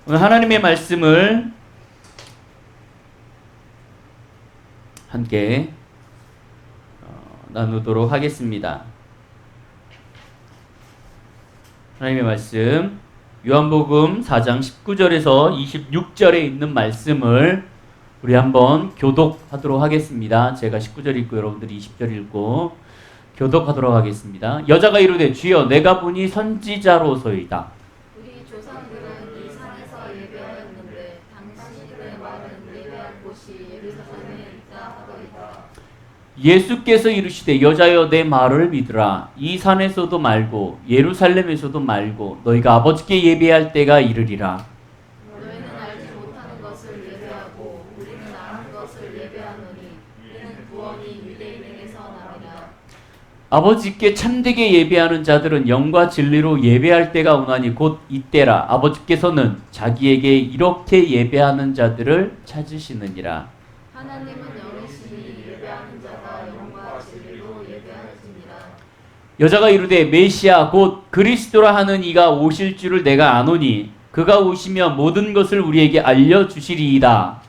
오늘 하나님의 말씀을 함께 나누도록 하겠습니다. 하나님의 말씀 요한복음 4장 19절에서 26절에 있는 말씀을 우리 한번 교독하도록 하겠습니다. 제가 19절 읽고 여러분들이 20절 읽고 교독하도록 하겠습니다. 여자가 이르되 주여 내가 보니 선지자로소이다. 우리 조상들은 이 산에서 예배하였는데 당신의 말은 예배할 곳이 예루살렘에 있다 하더이다. 예수께서 이르시되 여자여 내 말을 믿으라. 이 산에서도 말고 예루살렘에서도 말고 너희가 아버지께 예배할 때가 이르리라. 너희는 알지 못하는 것을 예배하고 우리는 아는 것을 예배하노니 이는 구원이 유대인에게서 나니라. 아버지께 참되게 예배하는 자들은 영과 진리로 예배할 때가 오나니 곧 이때라. 아버지께서는 자기에게 이렇게 예배하는 자들을 찾으시느니라. 하나님은 영이시니 예배하는 자가 영과 진리로 예배할지니라. 여자가 이르되 메시아 곧 그리스도라 하는 이가 오실 줄을 내가 아노니 그가 오시면 모든 것을 우리에게 알려주시리이다.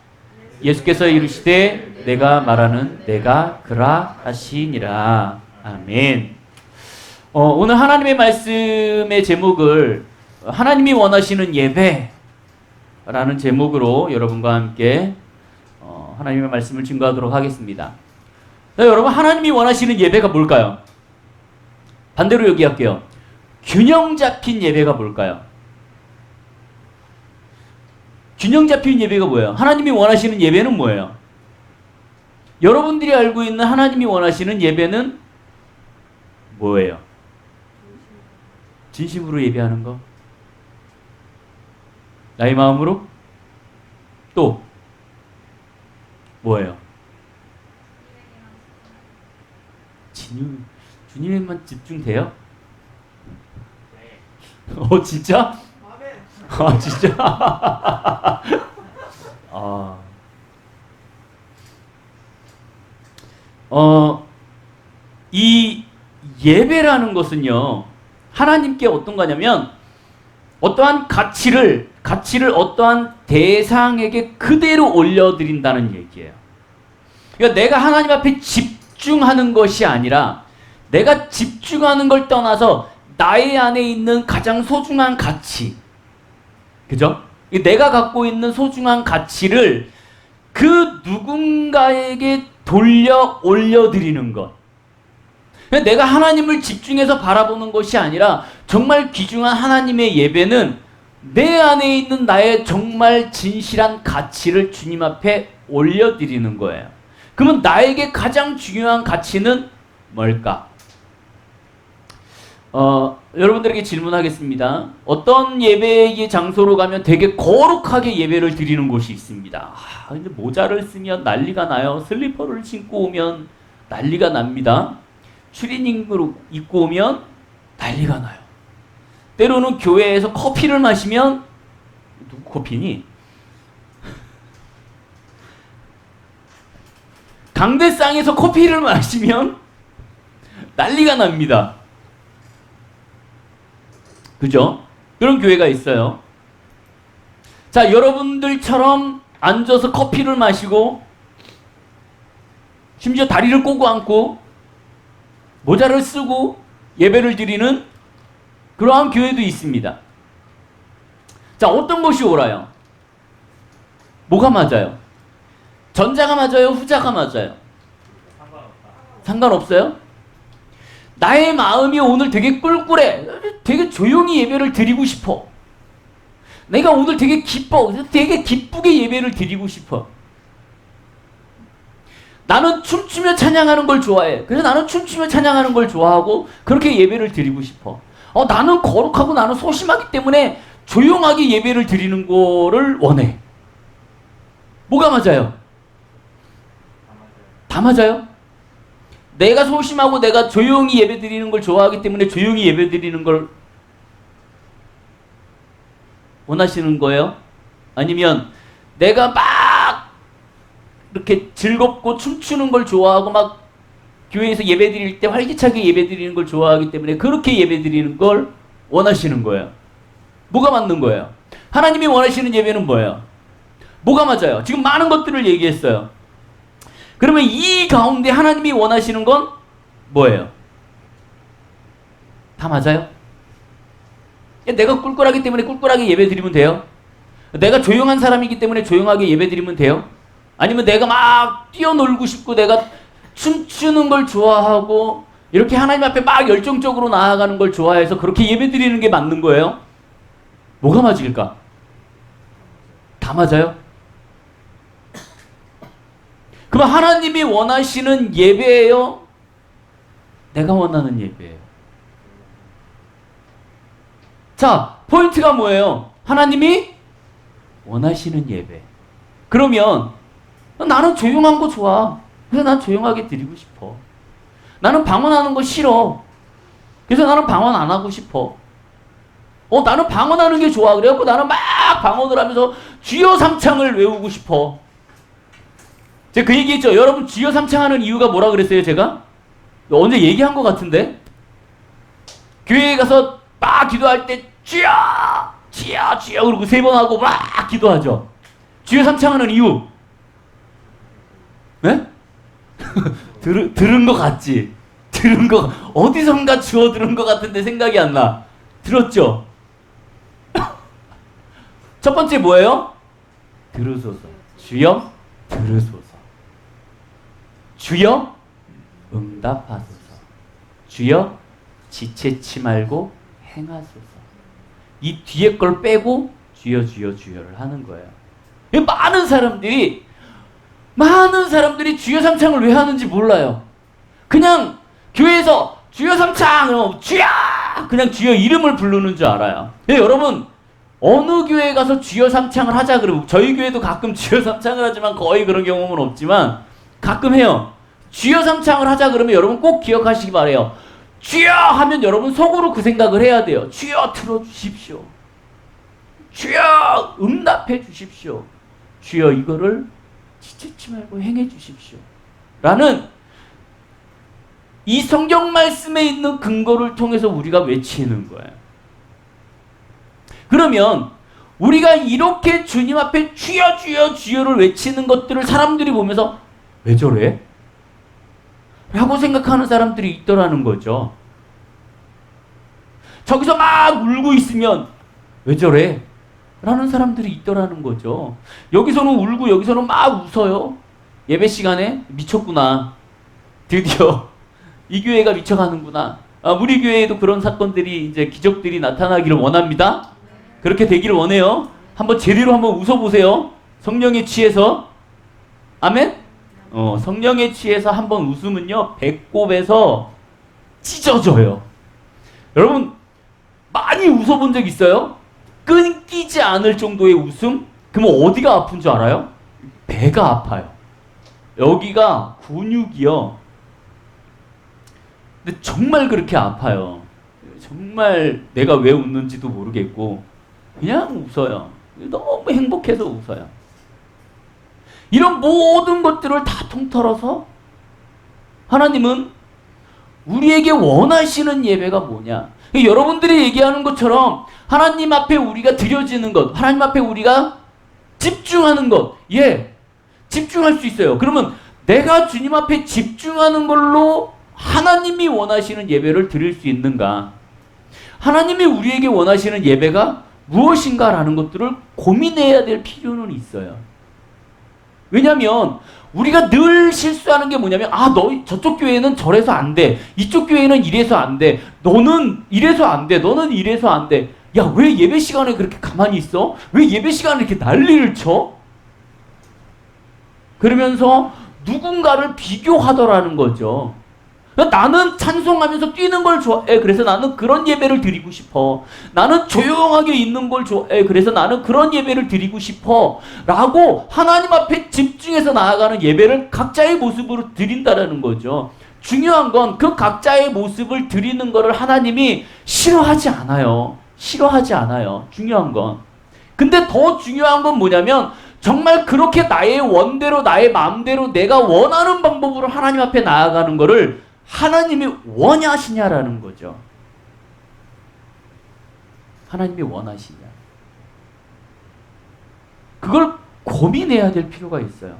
예수께서 이르시되 내가 말하는 내가 그라 하시니라. 아멘. 오늘 하나님의 말씀의 제목을 하나님이 원하시는 예배라는 제목으로 여러분과 함께 하나님의 말씀을 증거하도록 하겠습니다. 네, 여러분 하나님이 원하시는 예배가 뭘까요? 반대로 얘기할게요. 균형 잡힌 예배가 뭘까요? 균형 잡힌 예배가 뭐예요? 하나님이 원하시는 예배는 뭐예요? 여러분들이 알고 있는 하나님이 원하시는 예배는 뭐예요? 진심으로 예배하는 거? 나의 마음으로? 또 뭐예요? 주님에만 집중돼요? 진짜? 진짜? 이 예배라는 것은요, 하나님께 어떤 거냐면, 어떠한 가치를 어떠한 대상에게 그대로 올려드린다는 얘기예요. 그러니까 내가 하나님 앞에 집중하는 것이 아니라, 내가 집중하는 걸 떠나서 나의 안에 있는 가장 소중한 가치, 그죠? 내가 갖고 있는 소중한 가치를 그 누군가에게 돌려 올려드리는 것. 내가 하나님을 집중해서 바라보는 것이 아니라 정말 귀중한 하나님의 예배는 내 안에 있는 나의 정말 진실한 가치를 주님 앞에 올려드리는 거예요. 그러면 나에게 가장 중요한 가치는 뭘까? 여러분들에게 질문하겠습니다. 어떤 예배의 장소로 가면 되게 거룩하게 예배를 드리는 곳이 있습니다. 근데 모자를 쓰면 난리가 나요. 슬리퍼를 신고 오면 난리가 납니다. 추리닝으로 입고 오면 난리가 나요. 때로는 교회에서 커피를 마시면 누구 커피니? 강대상에서 커피를 마시면 난리가 납니다. 그죠? 그런 교회가 있어요. 자, 여러분들처럼 앉아서 커피를 마시고 심지어 다리를 꼬고 앉고 모자를 쓰고 예배를 드리는 그러한 교회도 있습니다. 자, 어떤 것이 옳아요? 뭐가 맞아요? 전자가 맞아요? 후자가 맞아요? 상관없어요? 나의 마음이 오늘 되게 꿀꿀해. 되게 조용히 예배를 드리고 싶어. 내가 오늘 되게 기뻐. 되게 기쁘게 예배를 드리고 싶어. 나는 춤추며 찬양하는 걸 좋아해. 그래서 나는 춤추며 찬양하는 걸 좋아하고 그렇게 예배를 드리고 싶어. 나는 거룩하고 나는 소심하기 때문에 조용하게 예배를 드리는 거를 원해. 뭐가 맞아요? 다 맞아요? 내가 소심하고 내가 조용히 예배 드리는 걸 좋아하기 때문에 조용히 예배 드리는 걸 원하시는 거예요? 아니면 내가 막 이렇게 즐겁고 춤추는 걸 좋아하고 막 교회에서 예배 드릴 때 활기차게 예배 드리는 걸 좋아하기 때문에 그렇게 예배 드리는 걸 원하시는 거예요? 뭐가 맞는 거예요? 하나님이 원하시는 예배는 뭐예요? 뭐가 맞아요? 지금 많은 것들을 얘기했어요. 그러면 이 가운데 하나님이 원하시는 건 뭐예요? 다 맞아요? 내가 꿀꿀하기 때문에 꿀꿀하게 예배 드리면 돼요? 내가 조용한 사람이기 때문에 조용하게 예배 드리면 돼요? 아니면 내가 막 뛰어놀고 싶고 내가 춤추는 걸 좋아하고 이렇게 하나님 앞에 막 열정적으로 나아가는 걸 좋아해서 그렇게 예배 드리는 게 맞는 거예요? 뭐가 맞을까? 다 맞아요? 그럼 하나님이 원하시는 예배예요? 내가 원하는 예배예요? 자, 포인트가 뭐예요? 하나님이 원하시는 예배. 그러면 나는 조용한 거 좋아. 그래서 난 조용하게 드리고 싶어. 나는 방언하는 거 싫어. 그래서 나는 방언 안 하고 싶어. 나는 방언하는 게 좋아. 그래갖고 나는 막 방언을 하면서 주여 삼창을 외우고 싶어. 제가 그 얘기했죠. 여러분 주여 삼창하는 이유가 뭐라 그랬어요 제가? 언제 얘기한 것 같은데? 교회에 가서 막 기도할 때 주여! 주여! 주여! 그러고 3번 하고 막 기도하죠. 주여 삼창하는 이유. 네? 들은 것 같지? 들은 거 어디선가 주워 들은 것 같은데 생각이 안 나. 들었죠? 첫 번째 뭐예요? 들으소서. 주여 들으소서. 주여 응답하소서. 주여 지체치 말고 행하소서. 이 뒤에 걸 빼고 주여 주여 주여를 하는 거예요. 많은 사람들이 주여 삼창을 왜 하는지 몰라요. 그냥 교회에서 주여 삼창 주여 그냥 주여 이름을 부르는 줄 알아요. 여러분 어느 교회에 가서 주여 삼창을 하자 그러면 저희 교회도 가끔 주여 삼창을 하지만 거의 그런 경험은 없지만 가끔 해요. 주여 삼창을 하자 그러면 여러분 꼭 기억하시기 바래요. 주여 하면 여러분 속으로 그 생각을 해야 돼요. 주여 들어주십시오. 주여 응답해 주십시오. 주여 이거를 지체치 말고 행해 주십시오. 라는 이 성경 말씀에 있는 근거를 통해서 우리가 외치는 거예요. 그러면 우리가 이렇게 주님 앞에 주여 주여 주여를 외치는 것들을 사람들이 보면서 왜 저래? 라고 생각하는 사람들이 있더라는 거죠. 저기서 막 울고 있으면 왜 저래? 라는 사람들이 있더라는 거죠. 여기서는 울고 여기서는 막 웃어요. 예배 시간에 미쳤구나. 드디어 이 교회가 미쳐가는구나. 우리 교회에도 그런 사건들이 이제 기적들이 나타나기를 원합니다. 그렇게 되기를 원해요. 한번 제대로 한번 웃어보세요. 성령에 취해서. 아멘? 성령에 취해서 한번 웃으면요 배꼽에서 찢어져요. 여러분 많이 웃어본 적 있어요? 끊기지 않을 정도의 웃음? 그러면 어디가 아픈 줄 알아요? 배가 아파요. 여기가 근육이요. 근데 정말 그렇게 아파요. 정말 내가 왜 웃는지도 모르겠고 그냥 웃어요. 너무 행복해서 웃어요. 이런 모든 것들을 다 통틀어서 하나님은 우리에게 원하시는 예배가 뭐냐? 여러분들이 얘기하는 것처럼 하나님 앞에 우리가 드려지는 것, 하나님 앞에 우리가 집중하는 것, 집중할 수 있어요. 그러면 내가 주님 앞에 집중하는 걸로 하나님이 원하시는 예배를 드릴 수 있는가? 하나님이 우리에게 원하시는 예배가 무엇인가라는 것들을 고민해야 될 필요는 있어요. 왜냐하면 우리가 늘 실수하는 게 뭐냐면 너 저쪽 교회는 저래서 안 돼. 이쪽 교회는 이래서 안 돼. 너는 이래서 안 돼. 너는 이래서 안 돼. 야, 왜 예배 시간에 그렇게 가만히 있어? 왜 예배 시간에 이렇게 난리를 쳐? 그러면서 누군가를 비교하더라는 거죠. 나는 찬송하면서 뛰는 걸 좋아해. 그래서 나는 그런 예배를 드리고 싶어. 나는 조용하게 있는 걸 좋아해. 그래서 나는 그런 예배를 드리고 싶어. 라고 하나님 앞에 집중해서 나아가는 예배를 각자의 모습으로 드린다라는 거죠. 중요한 건 그 각자의 모습을 드리는 것을 하나님이 싫어하지 않아요. 싫어하지 않아요. 중요한 건. 근데 더 중요한 건 뭐냐면 정말 그렇게 나의 원대로 나의 마음대로 내가 원하는 방법으로 하나님 앞에 나아가는 것을 하나님이 원하시냐라는 거죠. 하나님이 원하시냐. 고민해야 될 필요가 있어요.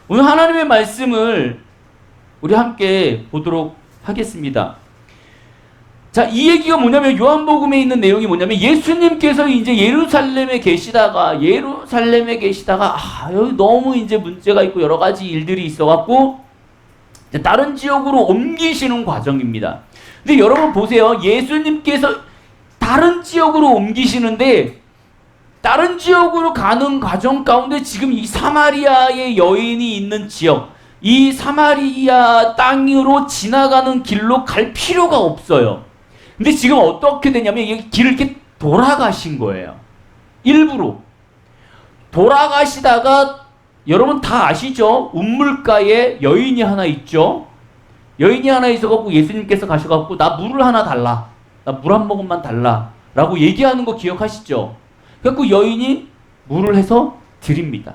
오늘 하나님의 말씀을 우리 함께 보도록 하겠습니다. 자, 이 얘기가 뭐냐면 요한복음에 있는 내용이 뭐냐면 예수님께서 이제 예루살렘에 계시다가 여기 너무 이제 문제가 있고 여러 가지 일들이 있어갖고 다른 지역으로 옮기시는 과정입니다. 근데 여러분 보세요. 예수님께서 다른 지역으로 옮기시는데 다른 지역으로 가는 과정 가운데 지금 이 사마리아의 여인이 있는 지역, 이 사마리아 땅으로 지나가는 길로 갈 필요가 없어요. 근데 지금 어떻게 되냐면 이 길을 이렇게 돌아가신 거예요. 일부러. 돌아가시다가 여러분 다 아시죠? 우물가에 여인이 하나 있죠? 여인이 하나 있어갖고 예수님께서 가셔갖고 나 물을 하나 달라. 나 물 한 모금만 달라. 라고 얘기하는 거 기억하시죠? 그래갖고 여인이 물을 해서 드립니다.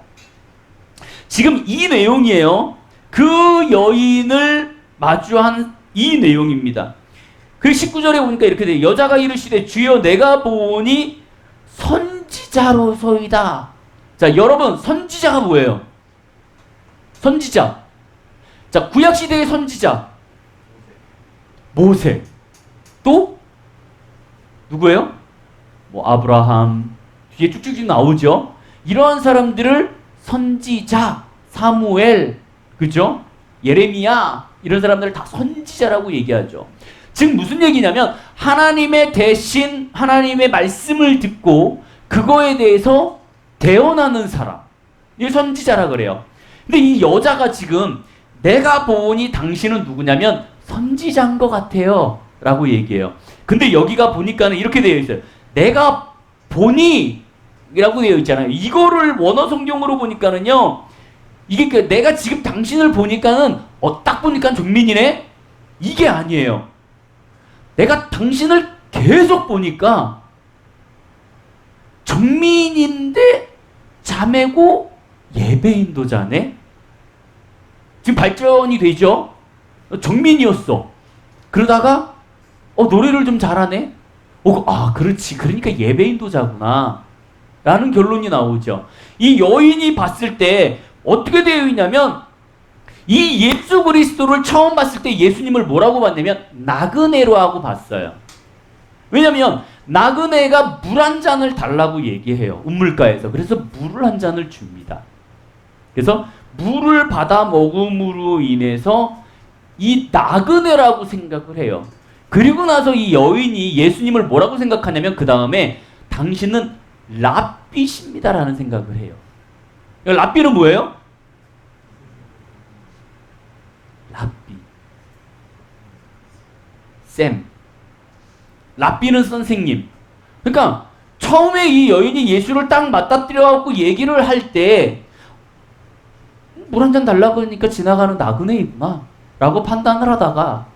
지금 이 내용이에요. 그 여인을 마주한 이 내용입니다. 그 19절에 보니까 이렇게 돼요. 여자가 이르시되 주여 내가 보니 선지자로소이다. 자, 여러분 선지자가 뭐예요? 선지자. 자, 구약시대의 선지자 모세. 또 누구예요? 뭐 아브라함 뒤에 쭉쭉쭉 나오죠. 이러한 사람들을 선지자, 사무엘, 그죠? 예레미야 이런 사람들을 다 선지자라고 얘기하죠. 즉 무슨 얘기냐면 하나님의 대신 하나님의 말씀을 듣고 그거에 대해서 대언하는 사람, 이 선지자라 그래요. 근데 이 여자가 지금 내가 보니 당신은 누구냐면 선지자인 것 같아요 라고 얘기해요. 근데 여기가 보니까는 이렇게 되어 있어요. 내가 보니 라고 되어 있잖아요. 이거를 원어 성경으로 보니까는요, 이게 내가 지금 당신을 보니까는 딱 보니까 종민이네? 이게 아니에요. 내가 당신을 계속 보니까 정민인데 자매고 예배인도 자네? 지금 발전이 되죠? 정민이었어. 그러다가 노래를 좀 잘하네? 그렇지. 그러니까 예배인도 자구나. 라는 결론이 나오죠. 이 여인이 봤을 때 어떻게 되어 있냐면 이 예수 그리스도를 처음 봤을 때 예수님을 뭐라고 봤냐면 나그네로 하고 봤어요. 왜냐면 나그네가 물 한 잔을 달라고 얘기해요. 우물가에서. 그래서 물을 한 잔을 줍니다. 그래서 물을 받아 먹음으로 인해서 이 나그네라고 생각을 해요. 그리고 나서 이 여인이 예수님을 뭐라고 생각하냐면 그 다음에 당신은 랍비십니다라는 생각을 해요. 랍비는 뭐예요? 랍비. 쌤. 랍비는 선생님. 그러니까 처음에 이 여인이 예수를 딱 맞닥뜨려갖고 얘기를 할 때 물 한 잔 달라고 하니까 지나가는 나그네이구나 라고 판단을 하다가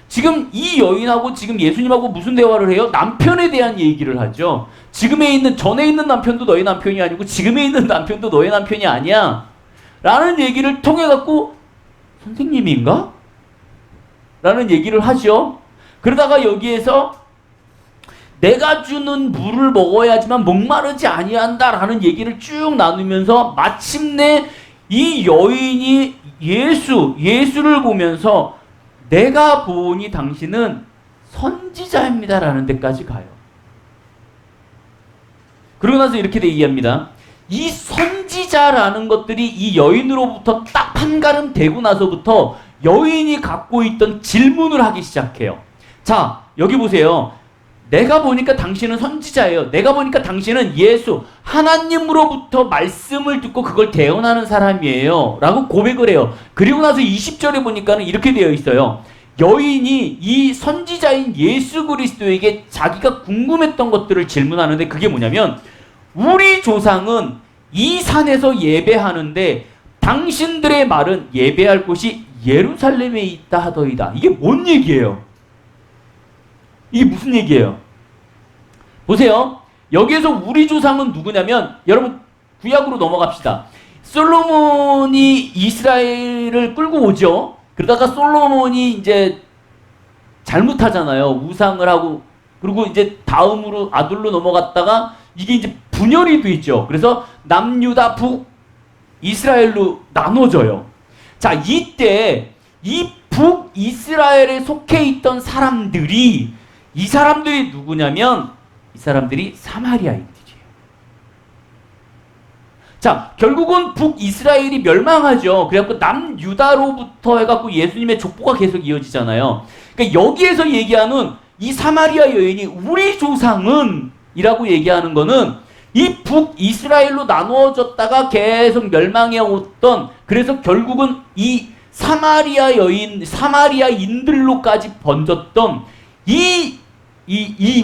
지금 이 여인하고 지금 예수님하고 무슨 대화를 해요? 남편에 대한 얘기를 하죠. 전에 있는 남편도 너의 남편이 아니고 지금에 있는 남편도 너의 남편이 아니야 라는 얘기를 통해 갖고 선생님인가? 라는 얘기를 하죠. 그러다가 여기에서 내가 주는 물을 먹어야지만 목마르지 아니한다 라는 얘기를 쭉 나누면서 마침내 이 여인이 예수를 보면서 내가 보니 당신은 선지자입니다 라는 데까지 가요. 그러고 나서 이렇게 얘기합니다. 이 선지자라는 것들이 이 여인으로부터 딱 한 걸음 되고 나서부터 여인이 갖고 있던 질문을 하기 시작해요. 자, 여기 보세요. 내가 보니까 당신은 선지자예요. 내가 보니까 당신은 예수, 하나님으로부터 말씀을 듣고 그걸 대언하는 사람이에요. 라고 고백을 해요. 그리고 나서 20절에 보니까는 이렇게 되어 있어요. 여인이 이 선지자인 예수 그리스도에게 자기가 궁금했던 것들을 질문하는데 그게 뭐냐면 우리 조상은 이 산에서 예배하는데 당신들의 말은 예배할 곳이 예루살렘에 있다 하더이다. 이게 뭔 얘기예요? 이게 무슨 얘기예요? 보세요. 여기에서 우리 조상은 누구냐면 여러분 구약으로 넘어갑시다. 솔로몬이 이스라엘을 끌고 오죠. 그러다가 솔로몬이 이제 잘못하잖아요. 우상을 하고 그리고 이제 다음으로 아둘로 넘어갔다가 이게 이제 분열이 되죠. 그래서 남유다 북이스라엘로 나눠져요. 자, 이때 이 북이스라엘에 속해 있던 사람들이, 이 사람들이 누구냐면 이 사람들이 사마리아인들이에요. 자, 결국은 북이스라엘이 멸망하죠. 그래갖고 남유다로부터 해갖고 예수님의 족보가 계속 이어지잖아요. 그러니까 여기에서 얘기하는 이 사마리아 여인이 우리 조상은 이라고 얘기하는 거는 이 북이스라엘로 나누어졌다가 계속 멸망해 왔던, 그래서 결국은 이 사마리아 여인, 사마리아인들로까지 번졌던 이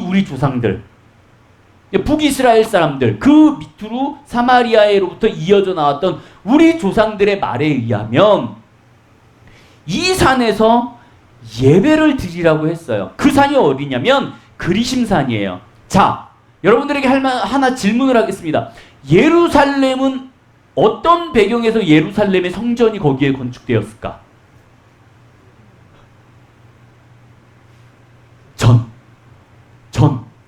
우리 조상들, 북이스라엘 사람들, 그 밑으로 사마리아로부터 이어져 나왔던 우리 조상들의 말에 의하면 이 산에서 예배를 드리라고 했어요. 그 산이 어디냐면 그리심산이에요. 자, 여러분들에게 하나 질문을 하겠습니다. 예루살렘은 어떤 배경에서 예루살렘의 성전이 거기에 건축되었을까?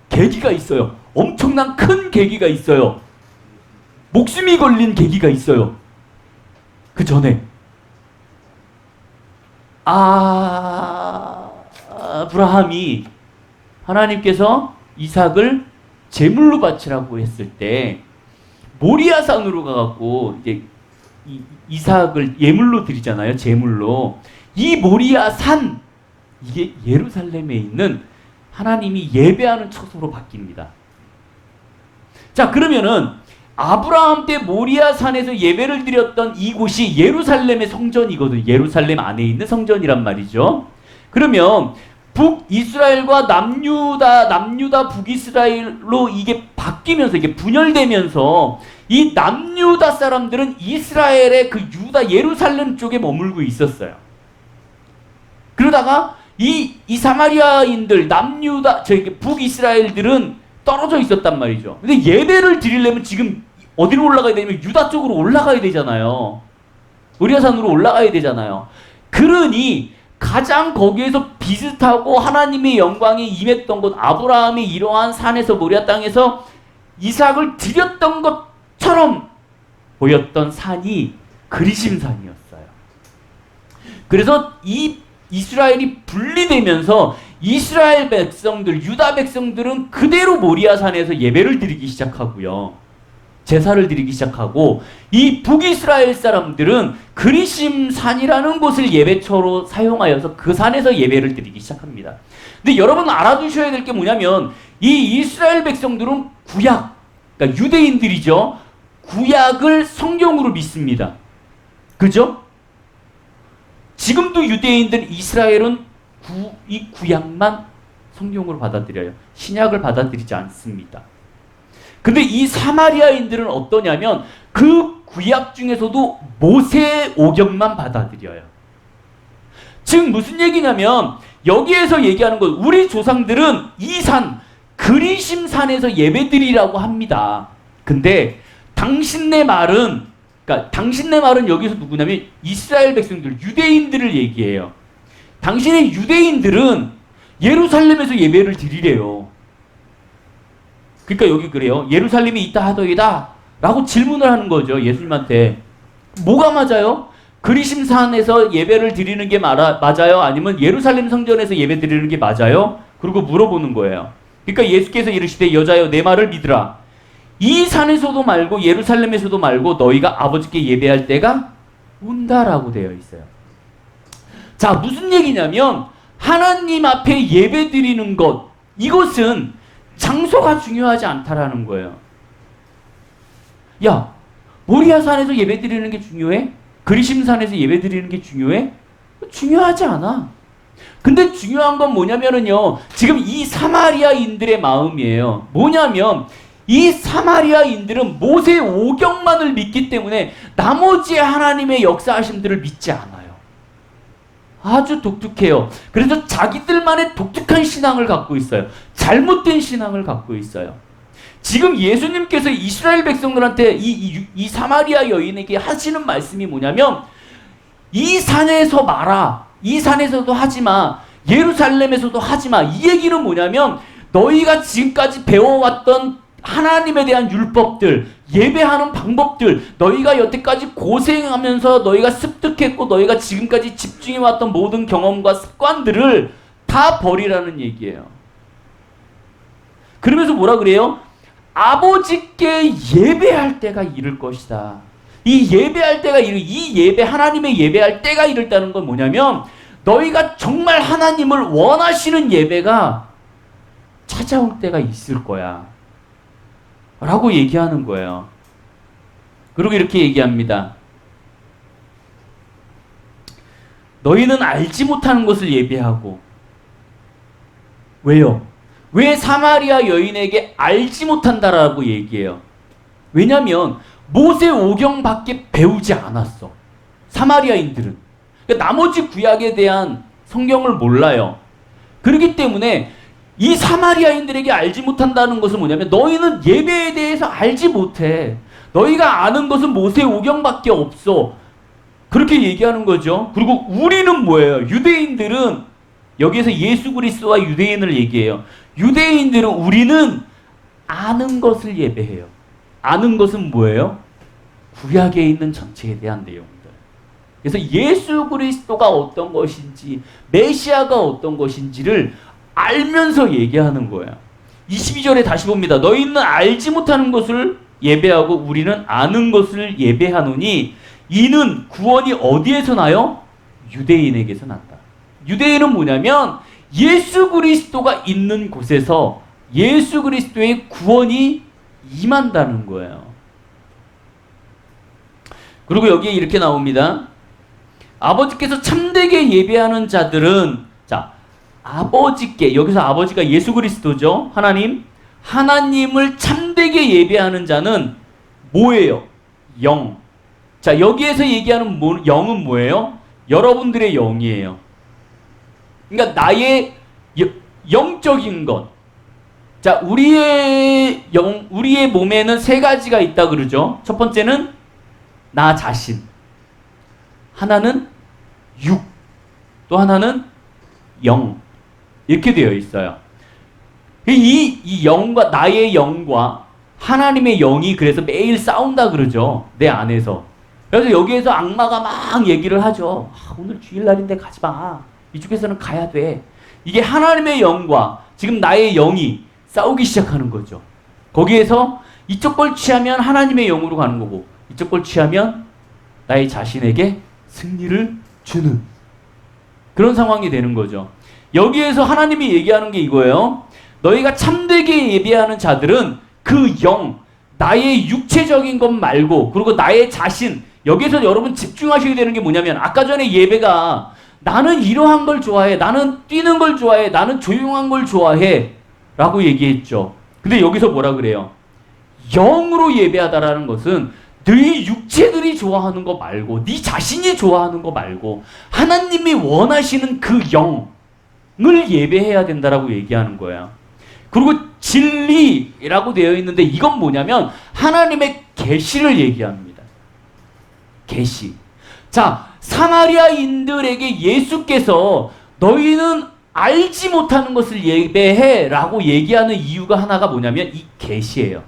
계기가 있어요. 엄청난 큰 계기가 있어요. 목숨이 걸린 계기가 있어요. 그 전에 아브라함이 하나님께서 이삭을 제물로 바치라고 했을 때 모리아산으로 가갖고 이제 이삭을 예물로 드리잖아요. 제물로. 이 모리아산, 이게 예루살렘에 있는 하나님이 예배하는 처소로 바뀝니다. 자, 그러면은 아브라함 때 모리아산에서 예배를 드렸던 이곳이 예루살렘의 성전이거든요. 예루살렘 안에 있는 성전이란 말이죠. 그러면 북이스라엘과 남유다 북이스라엘로 이게 바뀌면서, 이게 분열되면서 이 남유다 사람들은 이스라엘의 그 유다 예루살렘 쪽에 머물고 있었어요. 그러다가 이 사마리아인들, 남유다, 북이스라엘들은 떨어져 있었단 말이죠. 근데 예배를 드리려면 지금 어디로 올라가야 되냐면 유다 쪽으로 올라가야 되잖아요. 모리아산으로 올라가야 되잖아요. 그러니 가장 거기에서 비슷하고 하나님의 영광이 임했던 곳, 아브라함이 이러한 산에서, 모리아 땅에서 이삭을 드렸던 것처럼 보였던 산이 그리심산이었어요. 그래서 이 이스라엘이 분리되면서 이스라엘 백성들, 유다 백성들은 그대로 모리아산에서 예배를 드리기 시작하고요. 제사를 드리기 시작하고, 이 북이스라엘 사람들은 그리심산이라는 곳을 예배처로 사용하여서 그 산에서 예배를 드리기 시작합니다. 근데 여러분 알아두셔야 될 게 뭐냐면 이 이스라엘 백성들은 구약, 그러니까 유대인들이죠. 구약을 성경으로 믿습니다. 그죠? 지금도 유대인들, 이스라엘은 이 구약만 성경으로 받아들여요. 신약을 받아들이지 않습니다. 근데 이 사마리아인들은 어떠냐면 그 구약 중에서도 모세 오경만 받아들여요. 즉 무슨 얘기냐면 여기에서 얘기하는 것, 우리 조상들은 이 산, 그리심산에서 예배드리라고 합니다. 근데 당신네 말은, 그러니까 당신네 말은 여기서 누구냐면 이스라엘 백성들, 유대인들을 얘기해요. 당신의 유대인들은 예루살렘에서 예배를 드리래요. 그러니까 여기 그래요. 예루살렘이 있다 하더이다 라고 질문을 하는 거죠. 예수님한테. 뭐가 맞아요? 그리심산에서 예배를 드리는 게 맞아요? 아니면 예루살렘 성전에서 예배 드리는 게 맞아요? 그리고 물어보는 거예요. 그러니까 예수께서 이르시되 여자여 내 말을 믿으라. 이 산에서도 말고 예루살렘에서도 말고 너희가 아버지께 예배할 때가 온다라고 되어 있어요. 자, 무슨 얘기냐면 하나님 앞에 예배 드리는 것, 이것은 장소가 중요하지 않다라는 거예요. 야, 모리아산에서 예배 드리는 게 중요해? 그리심산에서 예배 드리는 게 중요해? 중요하지 않아. 근데 중요한 건 뭐냐면은요, 지금 이 사마리아인들의 마음이에요. 뭐냐면 이 사마리아인들은 모세 오경만을 믿기 때문에 나머지 하나님의 역사하심들을 믿지 않아요. 아주 독특해요. 그래서 자기들만의 독특한 신앙을 갖고 있어요. 잘못된 신앙을 갖고 있어요. 지금 예수님께서 이스라엘 백성들한테 이 사마리아 여인에게 하시는 말씀이 뭐냐면 이 산에서 마라. 이 산에서도 하지마. 예루살렘에서도 하지마. 이 얘기는 뭐냐면 너희가 지금까지 배워왔던 하나님에 대한 율법들, 예배하는 방법들, 너희가 여태까지 고생하면서 너희가 습득했고 너희가 지금까지 집중해왔던 모든 경험과 습관들을 다 버리라는 얘기예요. 그러면서 뭐라 그래요? 아버지께 예배할 때가 이를 것이다. 이 예배할 때가 이 예배, 하나님의 예배할 때가 이르다는 건 뭐냐면 너희가 정말 하나님을 원하시는 예배가 찾아올 때가 있을 거야 라고 얘기하는 거예요. 그리고 이렇게 얘기합니다. 너희는 알지 못하는 것을 예배하고. 왜요? 왜 사마리아 여인에게 알지 못한다라고 얘기해요? 왜냐면 모세 오경밖에 배우지 않았어. 사마리아인들은. 그러니까 나머지 구약에 대한 성경을 몰라요. 그렇기 때문에 이 사마리아인들에게 알지 못한다는 것은 뭐냐면 너희는 예배에 대해서 알지 못해. 너희가 아는 것은 모세 오경밖에 없어. 그렇게 얘기하는 거죠. 그리고 우리는 뭐예요? 유대인들은 여기에서 예수 그리스도와 유대인을 얘기해요. 유대인들은 우리는 아는 것을 예배해요. 아는 것은 뭐예요? 구약에 있는 전체에 대한 내용들. 그래서 예수 그리스도가 어떤 것인지, 메시아가 어떤 것인지를 알면서 얘기하는 거예요. 22절에 다시 봅니다. 너희는 알지 못하는 것을 예배하고 우리는 아는 것을 예배하노니 이는 구원이 어디에서 나요? 유대인에게서 난다. 유대인은 뭐냐면 예수 그리스도가 있는 곳에서 예수 그리스도의 구원이 임한다는 거예요. 그리고 여기에 이렇게 나옵니다. 아버지께서 참되게 예배하는 자들은, 자, 아버지께, 여기서 아버지가 예수 그리스도죠. 하나님을 참되게 예배하는 자는 뭐예요? 영. 자, 여기에서 얘기하는 영은 뭐예요? 여러분들의 영이에요. 그러니까 나의 영적인 것. 자, 우리의 몸에는 세 가지가 있다 그러죠. 첫 번째는 나 자신. 하나는 육. 또 하나는 영. 이렇게 되어 있어요. 이 영과, 나의 영과 하나님의 영이 그래서 매일 싸운다 그러죠. 내 안에서. 그래서 여기에서 악마가 막 얘기를 하죠. 오늘 주일날인데 가지 마. 이쪽에서는 가야 돼. 이게 하나님의 영과 지금 나의 영이 싸우기 시작하는 거죠. 거기에서 이쪽 걸 취하면 하나님의 영으로 가는 거고 이쪽 걸 취하면 나의 자신에게 승리를 주는 그런 상황이 되는 거죠. 여기에서 하나님이 얘기하는 게 이거예요. 너희가 참되게 예배하는 자들은 그 영, 나의 육체적인 것 말고 그리고 나의 자신, 여기에서 여러분 집중하셔야 되는 게 뭐냐면 아까 전에 예배가 나는 이러한 걸 좋아해, 나는 뛰는 걸 좋아해, 나는 조용한 걸 좋아해 라고 얘기했죠. 근데 여기서 뭐라 그래요? 영으로 예배하다라는 것은 너희 육체들이 좋아하는 거 말고 네 자신이 좋아하는 거 말고 하나님이 원하시는 그 영을 예배해야 된다라고 얘기하는 거예요. 그리고 진리라고 되어 있는데 이건 뭐냐면 하나님의 계시를 얘기합니다. 계시. 자, 사마리아인들에게 예수께서 너희는 알지 못하는 것을 예배해 라고 얘기하는 이유가 하나가 뭐냐면 이 계시예요.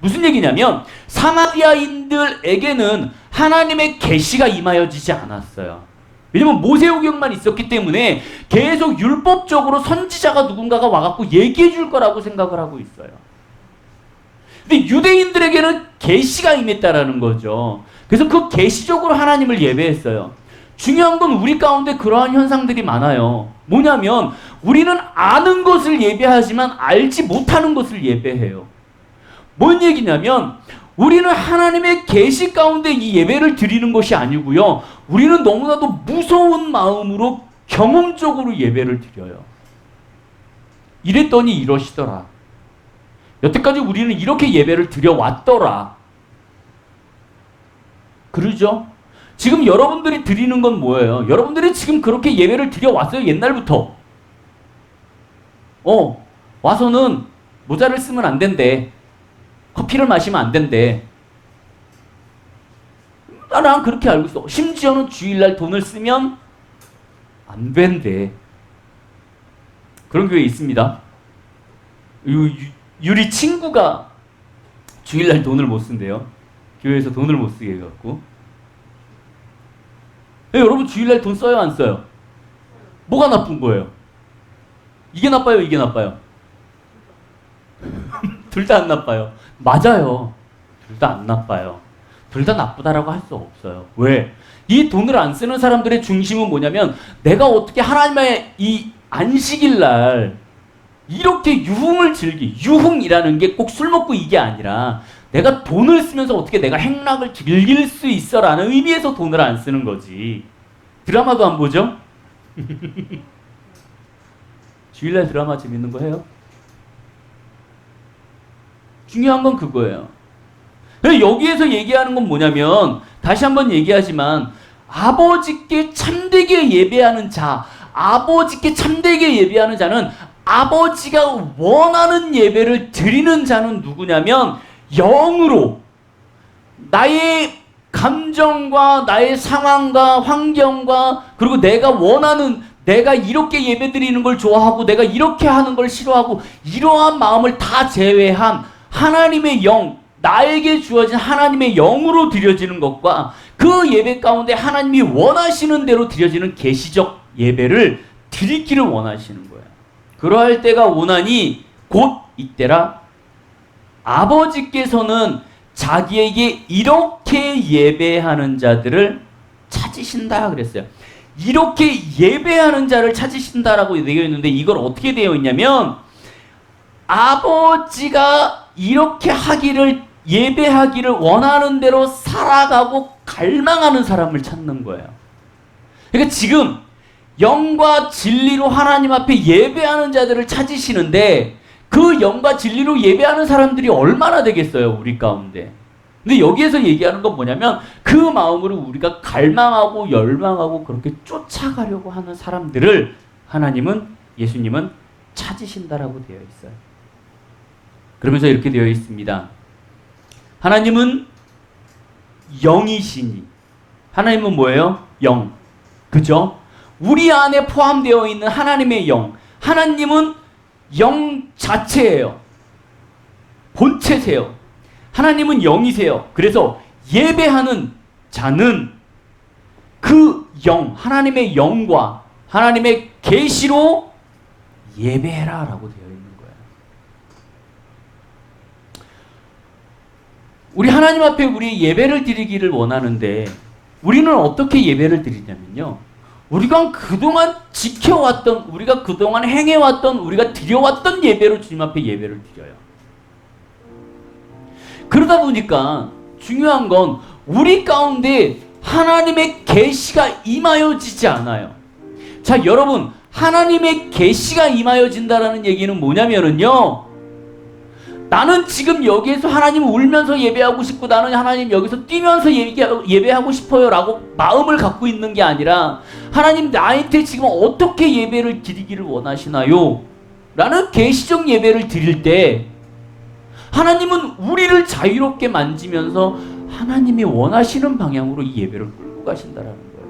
무슨 얘기냐면 사마리아인들에게는 하나님의 계시가 임하여지지 않았어요. 왜냐면 모세오경만 있었기 때문에 계속 율법적으로 선지자가 누군가가 와갖고 얘기해 줄 거라고 생각을 하고 있어요. 근데 유대인들에게는 계시가 임했다라는 거죠. 그래서 그 계시적으로 하나님을 예배했어요. 중요한 건 우리 가운데 그러한 현상들이 많아요. 뭐냐면 우리는 아는 것을 예배하지만 알지 못하는 것을 예배해요. 뭔 얘기냐면 우리는 하나님의 계시 가운데 이 예배를 드리는 것이 아니고요. 우리는 너무나도 무서운 마음으로 경험적으로 예배를 드려요. 이랬더니 이러시더라. 여태까지 우리는 이렇게 예배를 드려왔더라. 그러죠? 지금 여러분들이 드리는 건 뭐예요? 여러분들이 지금 그렇게 예배를 드려왔어요. 옛날부터. 와서는 모자를 쓰면 안 된대. 커피를 마시면 안 된대. 난 그렇게 알고 있어. 심지어는 주일날 돈을 쓰면 안 된대. 그런 교회 있습니다. 유리 친구가 주일날 돈을 못 쓴대요. 교회에서 돈을 못 쓰게 해갖고. 여러분 주일날 돈 써요, 안 써요? 뭐가 나쁜 거예요? 이게 나빠요, 이게 나빠요? 둘 다 안 나빠요. 맞아요. 둘 다 안 나빠요. 둘 다 나쁘다라고 할 수 없어요. 왜? 이 돈을 안 쓰는 사람들의 중심은 뭐냐면 내가 어떻게 하나님의 이 안식일날 이렇게 유흥을 유흥이라는 게 꼭 술 먹고 이게 아니라 내가 돈을 쓰면서 어떻게 내가 행락을 즐길 수 있어 라는 의미에서 돈을 안 쓰는 거지. 드라마도 안 보죠? 주일날 드라마 재밌는 거 해요? 중요한 건 그거예요. 여기에서 얘기하는 건 뭐냐면 다시 한번 얘기하지만 아버지께 참되게 예배하는 자, 아버지께 참되게 예배하는 자는 아버지가 원하는 예배를 드리는 자는 누구냐면 영으로 나의 감정과 나의 상황과 환경과 그리고 내가 원하는 내가 이렇게 예배 드리는 걸 좋아하고 내가 이렇게 하는 걸 싫어하고 이러한 마음을 다 제외한 하나님의 영, 나에게 주어진 하나님의 영으로 드려지는 것과 그 예배 가운데 하나님이 원하시는 대로 드려지는 계시적 예배를 드리기를 원하시는 거예요. 그러할 때가 오나니 곧 이때라. 아버지께서는 자기에게 이렇게 예배하는 자들을 찾으신다 그랬어요. 이렇게 예배하는 자를 찾으신다라고 되어 있는데 이걸 어떻게 되어 있냐면 아버지가 이렇게 예배하기를 원하는 대로 살아가고 갈망하는 사람을 찾는 거예요. 그러니까 지금 영과 진리로 하나님 앞에 예배하는 자들을 찾으시는데 그 영과 진리로 예배하는 사람들이 얼마나 되겠어요, 우리 가운데. 근데 여기에서 얘기하는 건 뭐냐면 그 마음으로 우리가 갈망하고 열망하고 그렇게 쫓아가려고 하는 사람들을 예수님은 찾으신다라고 되어 있어요. 그러면서 이렇게 되어 있습니다. 하나님은 영이시니. 하나님은 뭐예요? 영. 그죠? 우리 안에 포함되어 있는 하나님의 영. 하나님은 영 자체예요. 본체세요. 하나님은 영이세요. 그래서 예배하는 자는 그 영, 하나님의 영과 하나님의 계시로 예배해라 라고 되어 있는 거예요. 우리 하나님 앞에 우리 예배를 드리기를 원하는데 우리는 어떻게 예배를 드리냐면요. 우리가 그동안 지켜왔던, 우리가 그동안 행해왔던, 우리가 드려왔던 예배로 주님 앞에 예배를 드려요. 그러다 보니까 중요한 건 우리 가운데 하나님의 계시가 임하여지지 않아요. 자, 여러분, 하나님의 계시가 임하여진다라는 얘기는 뭐냐면은요. 나는 지금 여기에서 하나님 울면서 예배하고 싶고 나는 하나님 여기서 뛰면서 예배하고 싶어요 라고 마음을 갖고 있는 게 아니라 하나님 나한테 지금 어떻게 예배를 드리기를 원하시나요? 라는 계시적 예배를 드릴 때 하나님은 우리를 자유롭게 만지면서 하나님이 원하시는 방향으로 이 예배를 끌고 가신다라는 거예요.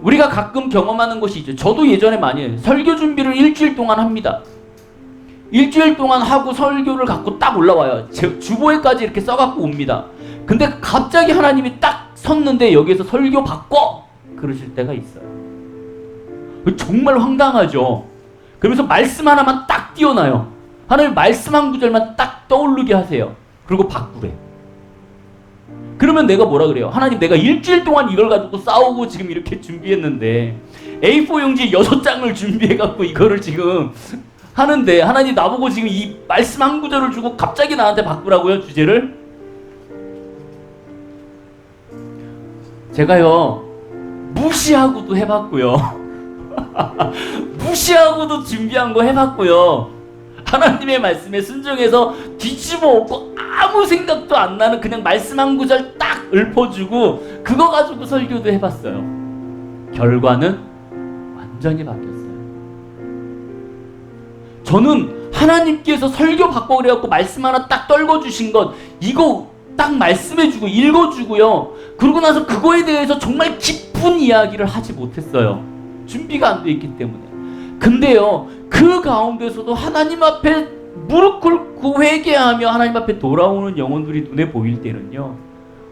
우리가 가끔 경험하는 것이 있죠. 저도 예전에 많이 해요. 설교 준비를 일주일 동안 합니다. 일주일 동안 하고 설교를 갖고 딱 올라와요. 주보에까지 이렇게 써갖고 옵니다. 근데 갑자기 하나님이 딱 섰는데 여기에서 설교 바꿔! 그러실 때가 있어요. 정말 황당하죠. 그러면서 말씀 하나만 딱 띄워놔요. 하나님 말씀 한 구절만 딱 떠오르게 하세요. 그리고 바꾸래. 그러면 내가 뭐라 그래요? 하나님 내가 일주일 동안 이걸 가지고 싸우고 지금 이렇게 준비했는데 A4 용지 6장을 준비해갖고 이거를 지금 하는데 하나님 나보고 지금 이 말씀 한 구절을 주고 갑자기 나한테 바꾸라고요, 주제를? 제가요 무시하고도 해봤고요. 무시하고도 준비한 거 해봤고요. 하나님의 말씀에 순종해서 뒤집어 엎고 아무 생각도 안 나는 그냥 말씀 한 구절 딱 읊어주고 그거 가지고 설교도 해봤어요. 결과는 완전히 바뀌었어요. 저는 하나님께서 설교 바꿔 그래갖고 말씀 하나 딱 떨궈주신 것 이거 딱 말씀해주고 읽어주고요. 그러고 나서 그거에 대해서 정말 깊은 이야기를 하지 못했어요. 준비가 안 돼 있기 때문에. 근데요 그 가운데서도 하나님 앞에 무릎 꿇고 회개하며 하나님 앞에 돌아오는 영혼들이 눈에 보일 때는요,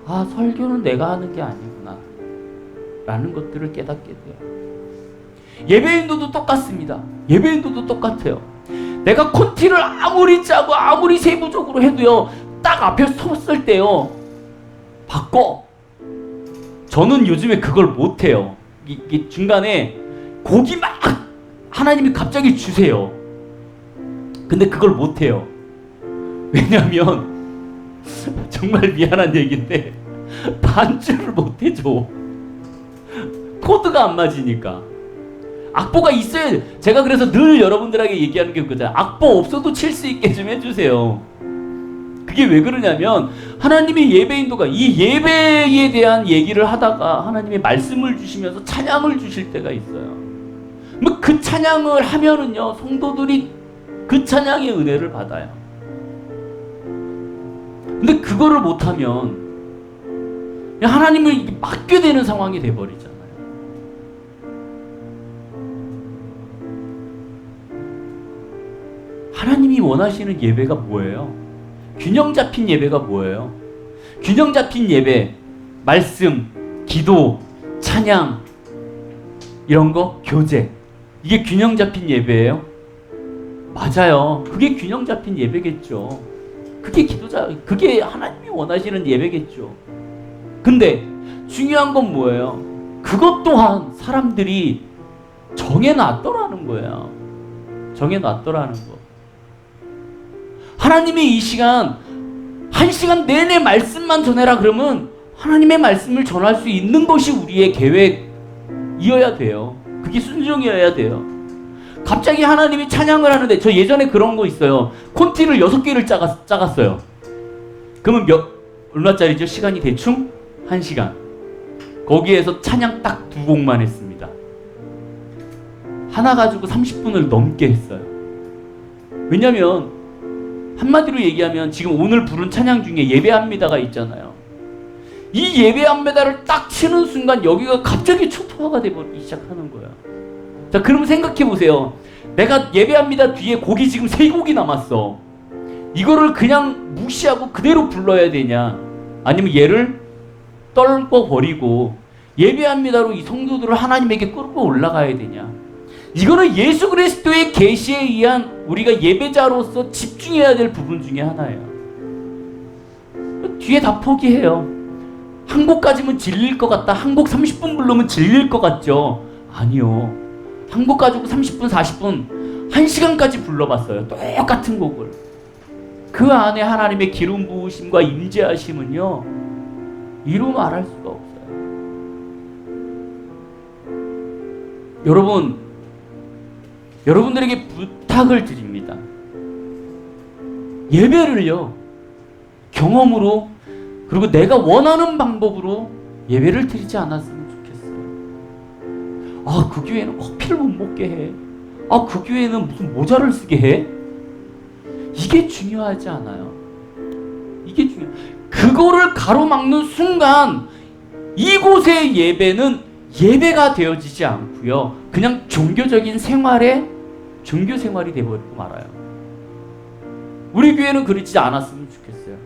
아, 설교는 내가 하는 게 아니구나 라는 것들을 깨닫게 돼요. 예배인도도 똑같습니다. 예배인도도 똑같아요. 내가 콘티를 아무리 짜고 아무리 세부적으로 해도요, 딱 앞에 섰을 때요, 바꿔. 저는 요즘에 그걸 못해요. 이게 중간에 곡이 막 하나님이 갑자기 주세요. 근데 그걸 못해요. 왜냐면 정말 미안한 얘기인데 반주를 못해줘. 코드가 안 맞으니까. 악보가 있어야 돼. 제가 그래서 늘 여러분들에게 얘기하는 게 그거잖아요. 악보 없어도 칠 수 있게 좀 해주세요. 그게 왜 그러냐면 하나님의 예배인도가 이 예배에 대한 얘기를 하다가 하나님의 말씀을 주시면서 찬양을 주실 때가 있어요. 뭐 그 찬양을 하면은요, 성도들이 그 찬양의 은혜를 받아요. 근데 그거를 못하면 하나님을 맡게 되는 상황이 돼버리잖아요. 하나님이 원하시는 예배가 뭐예요? 균형 잡힌 예배가 뭐예요? 균형 잡힌 예배, 말씀, 기도, 찬양, 이런 거, 교제. 이게 균형 잡힌 예배예요? 맞아요. 그게 균형 잡힌 예배겠죠. 그게 하나님이 원하시는 예배겠죠. 근데 중요한 건 뭐예요? 그것 또한 사람들이 정해놨더라는 거예요. 정해놨더라는 거. 하나님이 이 시간, 1시간 내내 말씀만 전해라 그러면 하나님의 말씀을 전할 수 있는 것이 우리의 계획이어야 돼요. 그게 순종이어야 돼요. 갑자기 하나님이 찬양을 하는데, 저 예전에 그런 거 있어요. 콘티를 6개를 짜갔어요. 그러면 얼마짜리죠? 시간이 대충 1시간. 거기에서 찬양 딱 2곡만 했습니다. 하나 가지고 30분을 넘게 했어요. 왜냐면 한마디로 얘기하면 지금 오늘 부른 찬양 중에 예배합니다가 있잖아요. 이 예배합니다를 딱 치는 순간 여기가 갑자기 초토화가 되기 시작하는 거야. 자, 그러면 생각해 보세요. 내가 예배합니다 뒤에 곡이 지금 3곡이 남았어. 이거를 그냥 무시하고 그대로 불러야 되냐, 아니면 얘를 떨궈 버리고 예배합니다로 이 성도들을 하나님에게 끌고 올라가야 되냐. 이거는 예수 그리스도의 계시에 의한 우리가 예배자로서 집중해야 될 부분 중에 하나예요. 뒤에 다 포기해요. 한 곡까지면 질릴 것 같다. 한 곡 30분 부르면 질릴 것 같죠? 아니요. 한 곡 가지고 30분, 40분, 1시간까지 불러봤어요. 똑같은 곡을. 그 안에 하나님의 기름 부으심과 임재하심은요, 이루 말할 수가 없어요. 여러분들에게 부탁을 드립니다. 예배를요, 경험으로, 그리고 내가 원하는 방법으로 예배를 드리지 않았으면 좋겠어요. 아, 그 교회는 커피를 못 먹게 해. 아, 그 교회는 무슨 모자를 쓰게 해. 이게 중요하지 않아요. 이게 그거를 가로막는 순간 이곳의 예배는 예배가 되어지지 않고요, 그냥 종교적인 종교 생활이 되어버리고 말아요. 우리 교회는 그렇지 않았으면 좋겠어요.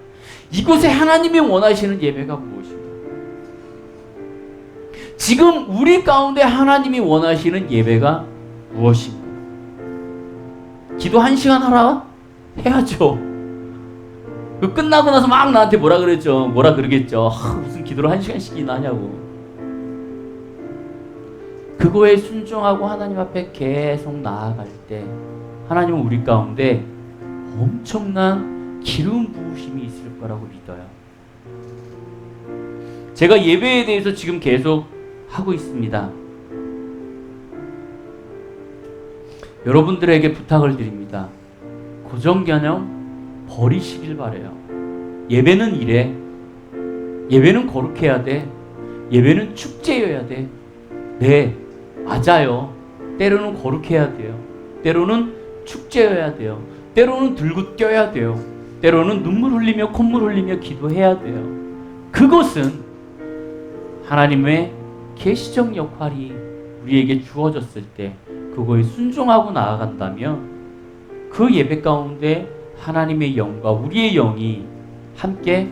이곳에 하나님이 원하시는 예배가 무엇인가? 지금 우리 가운데 하나님이 원하시는 예배가 무엇인가? 기도 1시간 하라? 해야죠. 끝나고 나서 막 나한테 뭐라 그러겠죠. 무슨 기도를 1시간씩이나 하냐고. 그거에 순종하고 하나님 앞에 계속 나아갈 때 하나님은 우리 가운데 엄청난 기름 부으심이 있을 거라고 믿어요. 제가 예배에 대해서 지금 계속 하고 있습니다. 여러분들에게 부탁을 드립니다. 고정개념 버리시길 바래요. 예배는 이래. 예배는 거룩해야 돼. 예배는 축제여야 돼. 네, 맞아요. 때로는 거룩해야 돼요. 때로는 축제여야 돼요. 때로는 들고 뛰어야 돼요. 때로는 눈물 흘리며 콧물 흘리며 기도해야 돼요. 그것은 하나님의 계시적 역할이 우리에게 주어졌을 때 그거에 순종하고 나아간다면 그 예배 가운데 하나님의 영과 우리의 영이 함께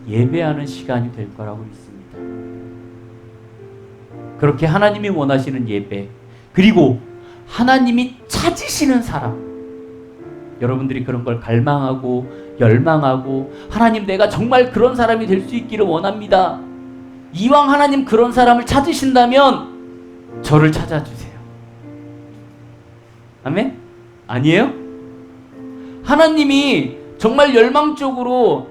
예배하는 시간이 될 거라고 믿습니다. 그렇게 하나님이 원하시는 예배, 그리고 하나님이 찾으시는 사람, 여러분들이 그런 걸 갈망하고 열망하고 하나님 내가 정말 그런 사람이 될 수 있기를 원합니다. 이왕 하나님 그런 사람을 찾으신다면 저를 찾아주세요. 아멘? 아니에요? 하나님이 정말 열망적으로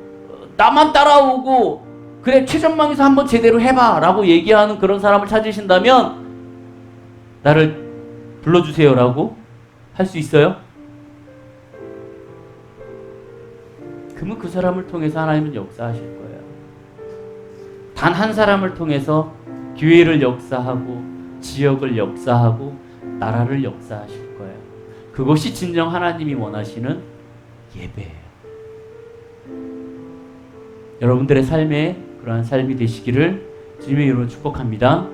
나만 따라오고 그래 최전방에서 한번 제대로 해봐 라고 얘기하는 그런 사람을 찾으신다면 나를 불러주세요 라고 할 수 있어요? 그러면 그 사람을 통해서 하나님은 역사하실 거예요. 단 한 사람을 통해서 교회를 역사하고 지역을 역사하고 나라를 역사하실 거예요. 그것이 진정 하나님이 원하시는 예배예요. 여러분들의 삶에 그러한 삶이 되시기를 주님의 이름으로 축복합니다.